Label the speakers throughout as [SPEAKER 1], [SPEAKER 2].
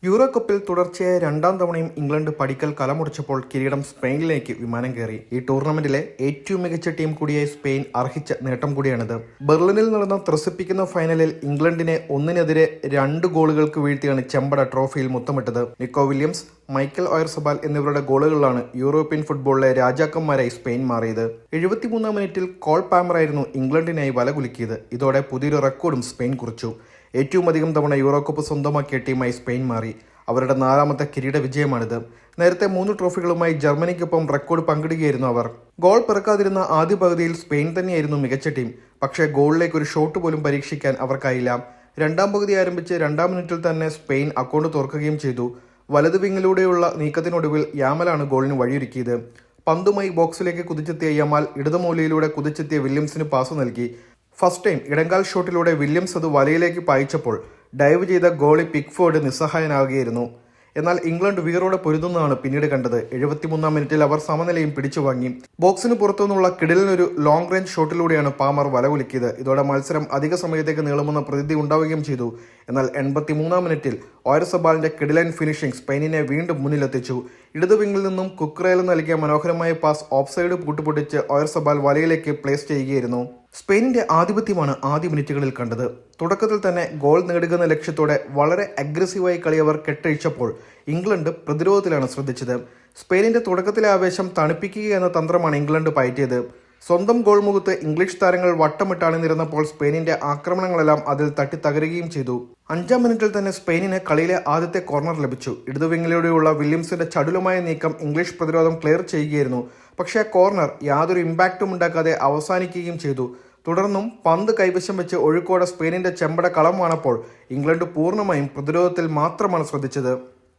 [SPEAKER 1] Euro കപ്പിൽ തുടർച്ചയായ രണ്ടാം തവണയും ഇംഗ്ലണ്ട് പടിക്കൽ കലമുടിച്ചപ്പോൾ കിരീടം സ്പെയിനിലേക്ക് വിമാനം കയറി. ഈ ടൂർണമെന്റിലെ ഏറ്റവും മികച്ച ടീം കൂടിയായ സ്പെയിൻ അർഹിച്ച നേട്ടം കൂടിയാണിത്. ബെർലിനിൽ നടന്ന ത്രസിപ്പിക്കുന്ന ഫൈനലിൽ ഇംഗ്ലണ്ടിനെ 1-2 ഗോളുകൾക്ക് വീഴ്ത്തിയാണ് ചെമ്പട ട്രോഫിയിൽ മുത്തമിട്ടത്. നിക്കോ വില്യംസ്, മൈക്കൽ ഓയർസബാൽ എന്നിവരുടെ ഗോളുകളിലാണ് യൂറോപ്യൻ ഫുട്ബോളിലെ രാജാക്കന്മാരായി സ്പെയിൻ മാറിയത്. 73-ാം മിനിറ്റിൽ കോൾ പാമറായിരുന്നു ഇംഗ്ലണ്ടിനായി വലകുലുക്കിയത്. ഇതോടെ പുതിയൊരു റെക്കോർഡും സ്പെയിൻ കുറിച്ചു. ഏറ്റവും അധികം തവണ യൂറോ കപ്പ് സ്വന്തമാക്കിയ ടീമായി സ്പെയിൻ മാറി. അവരുടെ 4ാമത്തെ കിരീട വിജയമാണിത്. നേരത്തെ 3 ട്രോഫികളുമായി ജർമ്മനിക്കൊപ്പം റെക്കോർഡ് പങ്കിടുകയായിരുന്നു അവർ. ഗോൾ പിറക്കാതിരുന്ന ആദ്യ പകുതിയിൽ സ്പെയിൻ തന്നെയായിരുന്നു മികച്ച ടീം. പക്ഷേ ഗോളിലേക്ക് ഒരു ഷോട്ട് പോലും പരീക്ഷിക്കാൻ അവർക്കായില്ല. രണ്ടാം പകുതി ആരംഭിച്ച് 2-ാം മിനിറ്റിൽ തന്നെ സ്പെയിൻ അക്കൗണ്ട് തുറക്കുകയും ചെയ്തു. വലത് വിങ്ങിലൂടെയുള്ള നീക്കത്തിനൊടുവിൽ യാമലാണ് ഗോളിന് വഴിയൊരുക്കിയത്. പന്തുമായി ബോക്സിലേക്ക് കുതിച്ചെത്തിയ യമാൽ ഇടതുമൂലയിലൂടെ കുതിച്ചെത്തിയ വില്യംസിന് പാസ് നൽകി. ഫസ്റ്റ് ടൈം ഇടങ്കാൽ ഷോട്ടിലൂടെ വില്യംസ് അത് വലയിലേക്ക് പായിച്ചപ്പോൾ ഡൈവ് ചെയ്ത ഗോളി പിക്ഫോർഡ് നിസ്സഹായനാകുകയായിരുന്നു. എന്നാൽ ഇംഗ്ലണ്ട് വീറോടെ പൊരുതുന്നതാണ് പിന്നീട് കണ്ടത്. 73-ാം മിനിറ്റിൽ അവർ സമനിലയും പിടിച്ചുവാങ്ങി. ബോക്സിന് പുറത്തുനിന്നുള്ള കിടിലിനൊരു ലോങ് റേഞ്ച് ഷോട്ടിലൂടെയാണ് പാമർ വലകുലുക്കിയത്. ഇതോടെ മത്സരം അധിക സമയത്തേക്ക് നീളുമെന്ന പ്രതീതി ഉണ്ടാവുകയും ചെയ്തു. എന്നാൽ 83-ാം മിനിറ്റിൽ ഓയർസബാലിന്റെ കിടിലൻ ഫിനിഷിംഗ് സ്പെയിനിനെ വീണ്ടും മുന്നിലെത്തിച്ചു. ഇടതുവിങ്ങിൽ നിന്നും കുക്രേൽ നൽകിയ മനോഹരമായ പാസ് ഓഫ്സൈഡ് കൂട്ടുപൊട്ടിച്ച് ഓയർസബാൽ വലയിലേക്ക് പ്ലേസ് ചെയ്യുകയായിരുന്നു. സ്പെയിനിന്റെ ആധിപത്യമാണ് ആദ്യ മിനിറ്റുകളിൽ കണ്ടത്. തുടക്കത്തിൽ തന്നെ ഗോൾ നേടുകയെന്ന ലക്ഷ്യത്തോടെ വളരെ അഗ്രസീവായി കളി അവർ കെട്ടഴിച്ചപ്പോൾ ഇംഗ്ലണ്ട് പ്രതിരോധത്തിലാണ് ശ്രദ്ധിച്ചത്. സ്പെയിനിന്റെ തുടക്കത്തിലെ ആവേശം തണുപ്പിക്കുക എന്ന തന്ത്രമാണ് ഇംഗ്ലണ്ട് പയറ്റിയത്. സ്വന്തം ഗോൾ മുഖത്ത് ഇംഗ്ലീഷ് താരങ്ങൾ വട്ടമിട്ടണിനിരുന്നപ്പോൾ സ്പെയിനിന്റെ ആക്രമണങ്ങളെല്ലാം അതിൽ തട്ടിത്തകരുകയും ചെയ്തു. 5-ാം മിനിറ്റിൽ തന്നെ സ്പെയിനിന് കളിയിലെ ആദ്യത്തെ കോർണർ ലഭിച്ചു. ഇടതുവിങ്ങിലൂടെയുള്ള വില്യംസിന്റെ ചടുലമായ നീക്കം ഇംഗ്ലീഷ് പ്രതിരോധം ക്ലിയർ ചെയ്യുകയായിരുന്നു. പക്ഷേ ആ കോർണർ യാതൊരു ഇമ്പാക്റ്റും ഉണ്ടാക്കാതെ അവസാനിക്കുകയും ചെയ്തു. തുടർന്നും പന്ത് കൈവശം വെച്ച് ഒഴുക്കോടെ സ്പെയിനിന്റെ ചെമ്പട കളം വാണപ്പോൾ ഇംഗ്ലണ്ട് പൂർണ്ണമായും പ്രതിരോധത്തിൽ മാത്രമാണ് ശ്രദ്ധിച്ചത്.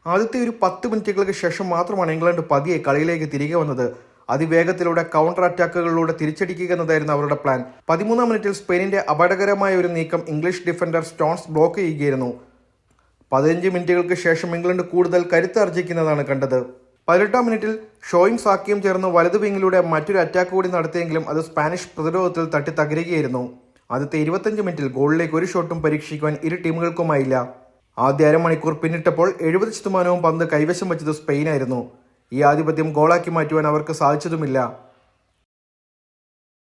[SPEAKER 1] ആദ്യത്തെ ഒരു 10 മിനിറ്റുകൾക്ക് ശേഷം മാത്രമാണ് ഇംഗ്ലണ്ട് പതിയെ കളിയിലേക്ക് തിരികെ വന്നത്. അതിവേഗത്തിലൂടെ കൗണ്ടർ അറ്റാക്കുകളിലൂടെ തിരിച്ചടിക്കുക എന്നതായിരുന്നു അവരുടെ പ്ലാൻ. 13-ാം മിനിറ്റിൽ സ്പെയിനിന്റെ അപകടകരമായ ഒരു നീക്കം ഇംഗ്ലീഷ് ഡിഫൻഡർ സ്റ്റോൺസ് ബ്ലോക്ക് ചെയ്യുകയായിരുന്നു. 15 മിനിറ്റുകൾക്ക് ശേഷം ഇംഗ്ലണ്ട് കൂടുതൽ കരുത്താർജിക്കുന്നതാണ് കണ്ടത്. 18-ാം മിനിറ്റിൽ ഷോയും സാക്കിയും ചേർന്ന് വലതു വിങ്ങിലൂടെ മറ്റൊരു അറ്റാക്ക് കൂടി നടത്തിയെങ്കിലും അത് സ്പാനിഷ് പ്രതിരോധത്തിൽ തട്ടി തകരുകയായിരുന്നു. ആദ്യത്തെ 25 മിനിറ്റിൽ ഗോളിലേക്ക് ഒരു ഷോട്ടും പരീക്ഷിക്കുവാൻ ഇരു ടീമുകൾക്കുമായില്ല. ആദ്യ അരമണിക്കൂർ പിന്നിട്ടപ്പോൾ 70% പന്ത് കൈവശം വെച്ചത് സ്പെയിനായിരുന്നു. ഈ ആധിപത്യം ഗോളാക്കി മാറ്റുവാൻ അവർക്ക് സാധിച്ചതുമില്ല.